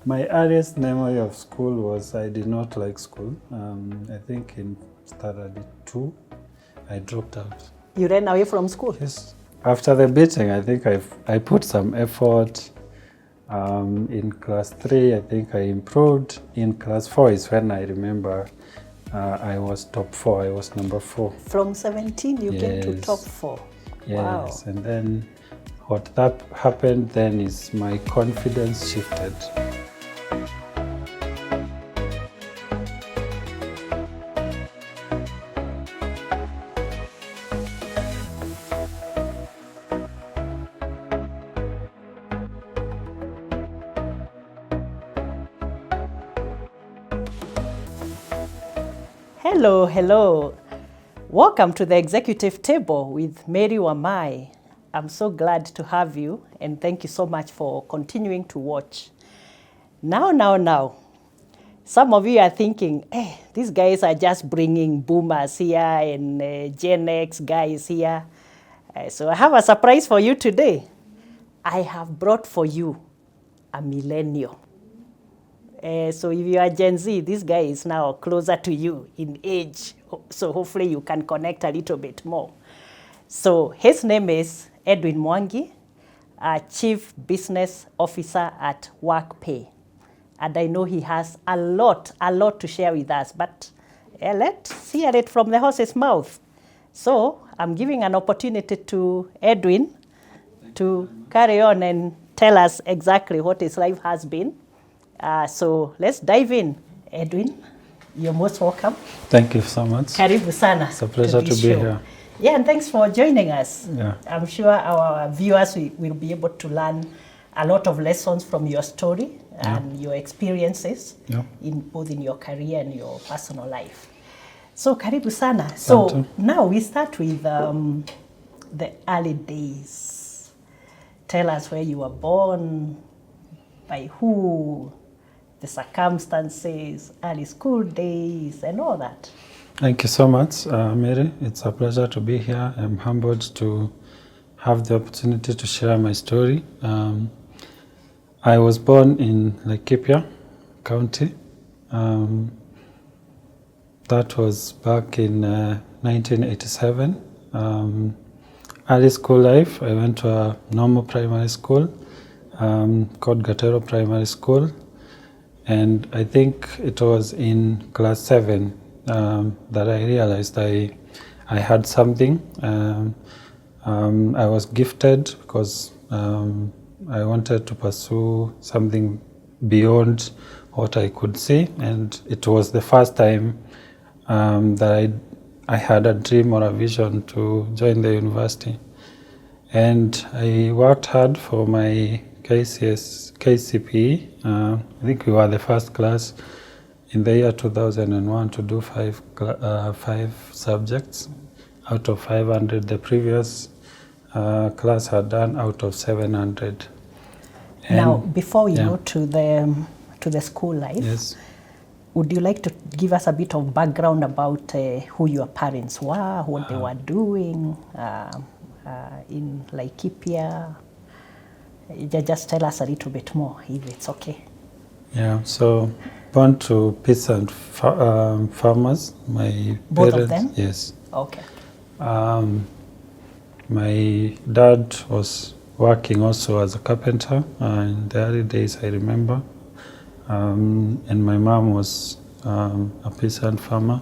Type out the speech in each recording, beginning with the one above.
My earliest memory of school was I did not like school. I think in standard 2, I dropped out. You ran away from school? Yes. After the beating, I think I put some effort. In class 3, I think I improved. In class 4 is when I remember I was top 4. I was number 4. From 17, you came to top 4. Yes, Wow. and then what happened then is my confidence shifted. Hello, hello. Welcome to the executive table with Mary Wamae. I'm so glad to have you and thank you so much for continuing to watch. Now. Some of you are thinking, these guys are just bringing boomers here and Gen X guys here. So I have a surprise for you today. I have brought for you a millennial. So if you are Gen Z, this guy is now closer to you in age. So hopefully you can connect a little bit more. So his name is Edwin Mwangi, Chief Business Officer at WorkPay. And I know he has a lot to share with us. But let's hear it from the horse's mouth. So I'm giving an opportunity to Edwin to carry on and tell us exactly what his life has been. So let's dive in. Edwin, you're most welcome. Thank you so much. Karibu sana. It's a pleasure to be here. Yeah, and thanks for joining us. Yeah. I'm sure our viewers will be able to learn a lot of lessons from your story and your experiences in both in your career and your personal life. So karibu sana. So now we start with the early days. Tell us where you were born, by who, the circumstances, early school days, and all that. Thank you so much, Mary. It's a pleasure to be here. I'm humbled to have the opportunity to share my story. I was born in Laikipia County. That was back in 1987. Early school life, I went to a normal primary school called Gatero Primary School. And I think it was in class 7 that I realized I had something. I was gifted because I wanted to pursue something beyond what I could see, and it was the first time that I had a dream or a vision to join the university. And I worked hard for my KCPE. I think we were the first class in the year 2001 to do 5 subjects out of 500. The previous class had done out of 700. And now, before we go to the school life, would you like to give us a bit of background about who your parents were, what they were doing in Laikipia? Just tell us a little bit more, if it's okay. Yeah, so born to peasant farmers. My both parents, of them? Yes. Okay. My dad was working also as a carpenter in the early days, I remember. And my mom was a peasant farmer.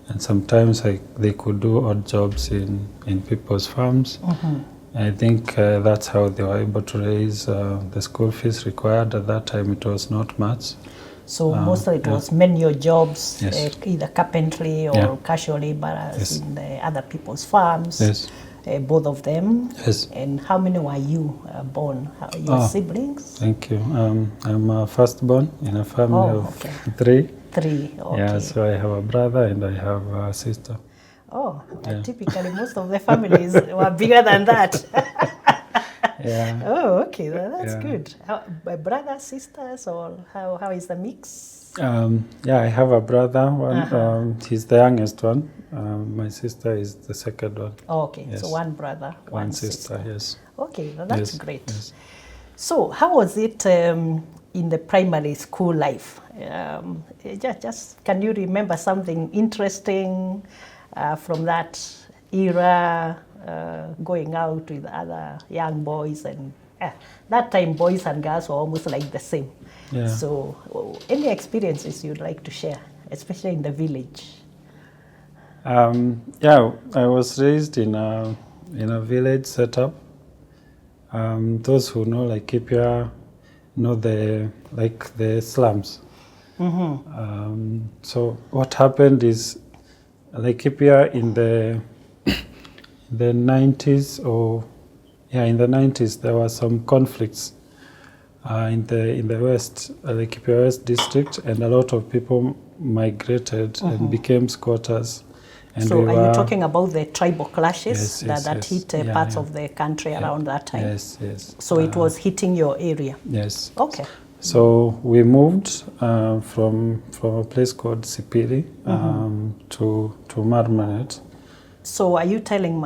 And sometimes they could do odd jobs in people's farms. Mm-hmm. I think that's how they were able to raise the school fees required. At that time, it was not much. So mostly it was manual jobs, either carpentry or casual laborers in the other people's farms. Yes. Both of them. Yes. And how many were you born? Your siblings? Thank you. I'm a firstborn in a family of 3. 3, okay. Yeah, so I have a brother and I have a sister. Oh, typically most of the families were bigger than that. Yeah. Oh, okay, that's good. Brothers, sisters, or how is the mix? Yeah, I have a brother. One, he's the youngest one. My sister is the second one. Oh, okay, so one brother, one sister. Yes. Okay, well, that's great. Yes. So how was it in the primary school life. Just can you remember something interesting from that era, going out with other young boys? And that time boys and girls were almost like the same. Yeah. So any experiences you'd like to share, especially in the village? Yeah, I was raised in a village setup. Those who know Laikipia know the slums. So what happened is Laikipia in the 90s in the 90s there were some conflicts in the west, Laikipia West district, and a lot of people migrated and became squatters. And so are you talking about the tribal clashes yes, that hit parts of the country around that time? Yes. So it was hitting your area? Yes. Okay. So we moved from a place called Sipiri to Marmanet. So are you telling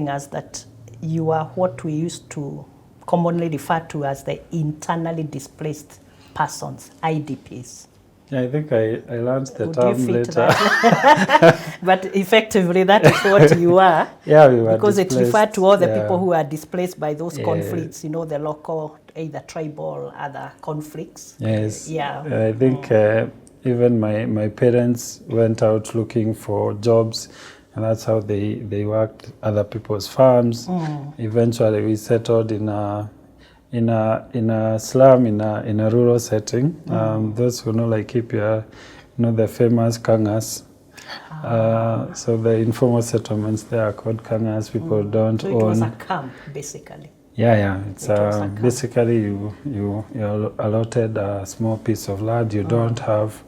us that you are what we used to commonly refer to as the internally displaced persons, IDPs? Yeah, I think I learned the Would term you fit later. That? But effectively, that is what you are. Yeah, we were because displaced. it referred to all the people who are displaced by those conflicts, the local, either tribal, other conflicts. Yes. Yeah. I think even my parents went out looking for jobs, and that's how they worked other people's farms. Eventually, we settled in a slum, in a rural setting. Those who know Laikipia know the famous kangas. So the informal settlements there are called kangas. People don't own. So it was a camp, basically. Yeah. It's basically you're allotted a small piece of land. You don't have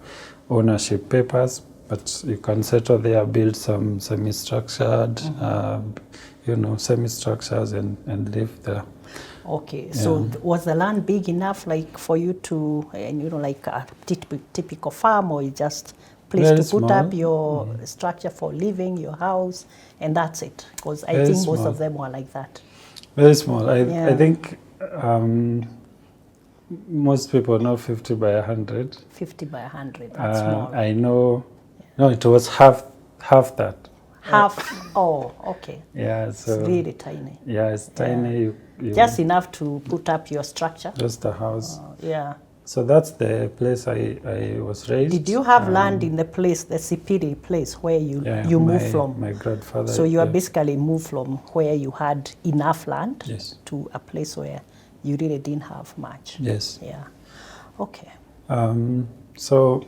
ownership papers, but you can settle there, build some semi-structured, semi-structures and live there. Okay, so was the land big enough, for you to, like a typical farm, or just place Very to put small. up your structure for living, your house, and that's it? Because I think most of them were like that. Very small. I think most people know 50 by 100. 50 by 100, that's small. I know, no, it was half that. Half, okay. Yeah, so it's really tiny. Yeah, it's tiny. You just enough to put up your structure. Just a house. Yeah. So that's the place I was raised. Did you have land in the place, the Sipiri place, where you moved from? My grandfather. So you are basically moved from where you had enough land to a place where you really didn't have much. Yes. Yeah. Okay. So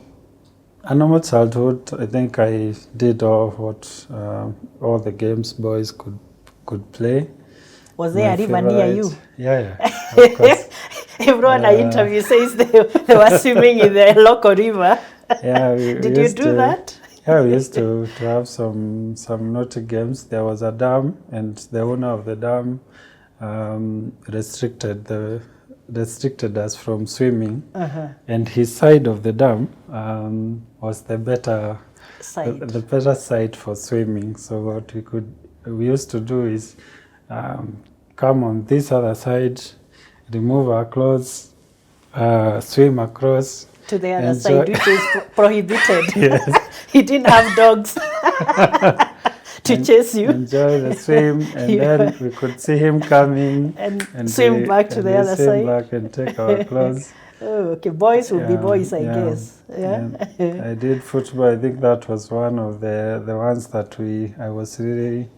a normal childhood, I think I did all the games boys could play. Was there a river near you? Yeah, of course. Everyone I interview says they were swimming in the local river. Yeah, Did you do that? Yeah, we used to have some naughty games. There was a dam, and the owner of the dam restricted us from swimming. And his side of the dam was the better side. The better side for swimming. So what we used to do is come on this other side, remove our clothes, swim across to the other side, which is prohibited. Yes. He didn't have dogs to chase you. Enjoy the swim, and then we could see him coming and swim back to the other side. Swim back and take our clothes. Oh, okay. Boys will be boys, I guess. Yeah. I did football. I think that was one of the ones that I was really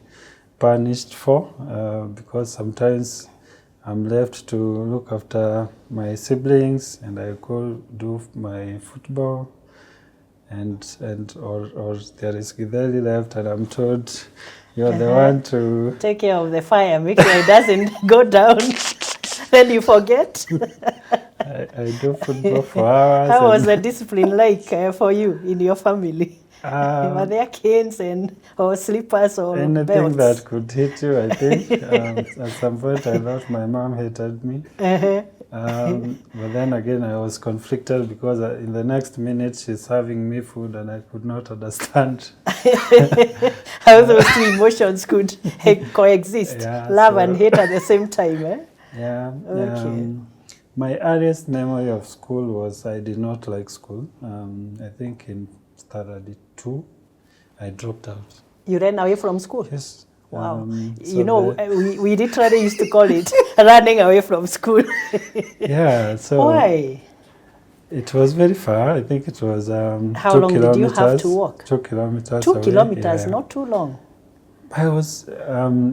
punished for, because sometimes I'm left to look after my siblings, and I could do my football, or there is Githeri left, and I'm told you're the one to take care of the fire, make sure it doesn't go down. Then you forget. I do football for hours. How was the discipline like for you in your family? Were there canes or slippers or anything belts? that could hit you, I think. At some point I thought my mom hated me. But then again I was conflicted, because in the next minute she's serving me food and I could not understand how those two emotions could coexist. Love and hate at the same time. Yeah. Okay. My earliest memory of school was I did not like school. I think in standard 2, I dropped out. You ran away from school? Yes. Wow. So You know, we literally used to call it running away from school. Yeah. So Why? it was very far. I think it was How 2 long kilometers. did you have to walk? 2 kilometers 2 away. kilometers, Yeah. not too long. I was,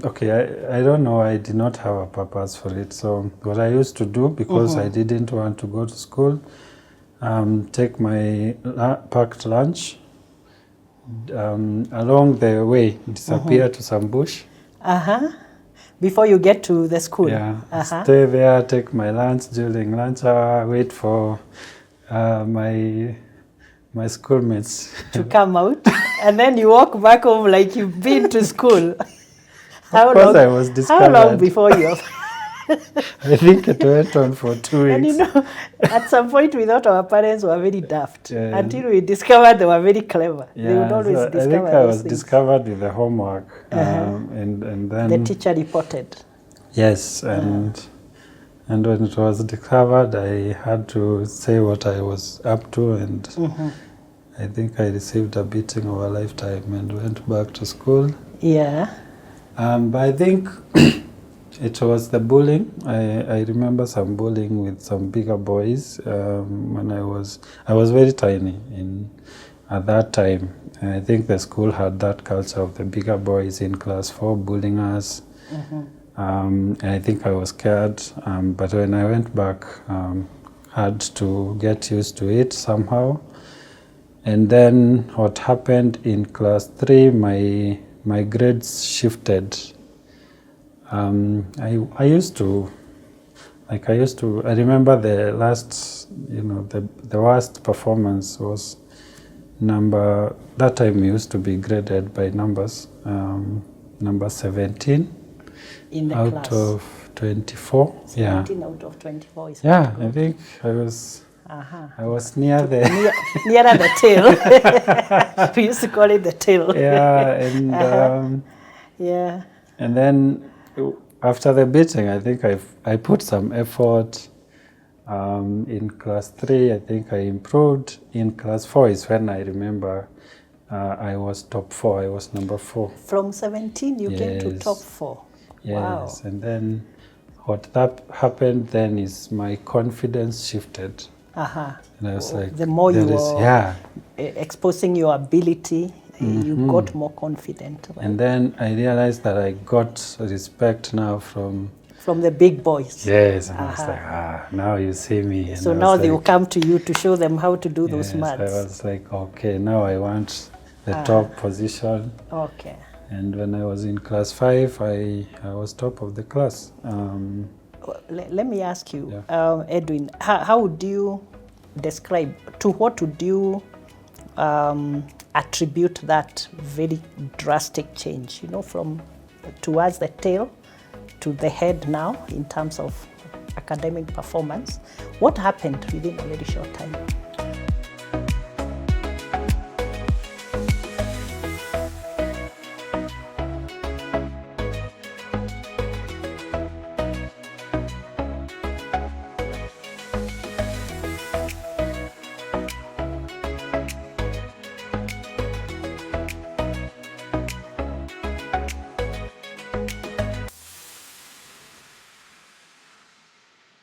okay, I don't know, I did not have a purpose for it. So what I used to do, because I didn't want to go to school, take my packed lunch, along the way, disappear to some bush. Before you get to the school? Yeah, stay there, take my lunch during lunch hour, wait for my schoolmates to come out, and then you walk back home like you've been to school. Of course, I was discovered. How long before you? I think it went on for 2 weeks. And you know, at some point we thought our parents were very daft, Yeah. until we discovered they were very clever. Yeah, They would always so discover I think I was things. discovered with the homework, and then The teacher reported. yes, and when it was discovered, I had to say what I was up to, and I think I received a beating of a lifetime and went back to school. Yeah. But I think it was the bullying. I remember some bullying with some bigger boys when I was very tiny at that time. And I think the school had that culture of the bigger boys in class 4 bullying us. And I think I was scared. But when I went back, had to get used to it somehow. And then what happened in class 3, my grades shifted. I used to, I remember the last, the worst performance was that time we used to be graded by numbers, number 17 In the out class. of 24. 17 out of 24 is Yeah, pretty I good. think I was near the nearer the tail. We used to call it the tail. yeah, and Yeah. and then after the beating, I think I put some effort. In class 3, I think I improved. In class 4 is when I remember I was top 4. I was number 4. From 17, you came to Yes. top 4. Yes, Wow. and then what that happened then is my confidence shifted. And I was like, The more you there is- were yeah. exposing your ability, you got more confident. Right? And then I realized that I got respect now from the big boys. yes, and I was like, now you see me. And So I was now they like, will come to you to show them how to do those yes, maths. I was like, okay, now I want the top position. Okay. And when I was in class 5, I was top of the class. Let me ask you, Yeah. Edwin, how would you describe, to what would you attribute that very drastic change, from towards the tail to the head now in terms of academic performance? What happened within a very short time?